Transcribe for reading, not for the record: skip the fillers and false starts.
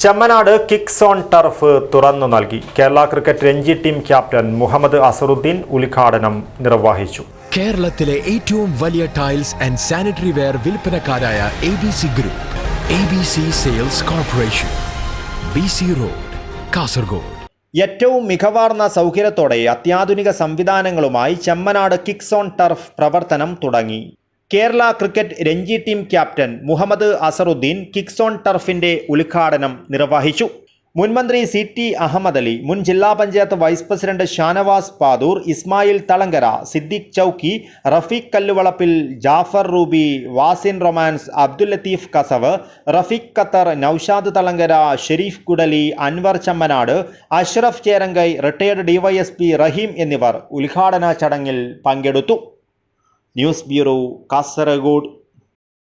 Chemmanad Kicks on turf തുറന്നു നൽകി. Kerala cricket Ranji team captain Muhammad Azharuddeen ഉദ്ഘാടനം നിർവഹിച്ചു. കേരളത്തിലെ ഏറ്റവും വലിയ ടൈൽസ് ആൻഡ് സാനിറ്ററി വെയർ വിൽപ്പനക്കാരായ ABC group, ABC sales corporation, BC road, Kasaragod. ഏറ്റവും മികവാർന്ന സൗകര്യത്തോടെ അത്യാധുനിക സംവിധാനങ്ങളുമായി ചെമ്മനാട് കിക്സ് ഓൺ ടർഫ് പ്രവർത്തനം തുടങ്ങി. Kerala cricket Ranji team captain Muhammad Azharuddeen Kicks on ടർഫിന്റെ ഉദ്ഘാടനം നിർവഹിച്ചു. മുൻമന്ത്രി CT അഹമ്മദ് അലി, മുൻ ജില്ലാ panchayat vice president Shanavas Padoor, Ismail Thalangara, Siddique Chowki, Rafeeq Kalluvalappil, Jafar Ruby, Wasin Romance, Abdul Latheef Kasav, Rafeeq Qatar, Noushad Thalangara, Shareef Kudali, Anwar Chemnad, Ashraf Cherangai, retired DYSP Raheem എന്നിവർ ഉദ്ഘാടന ചടങ്ങിൽ പങ്കെടുത്തു. News bureau, Kasaragod.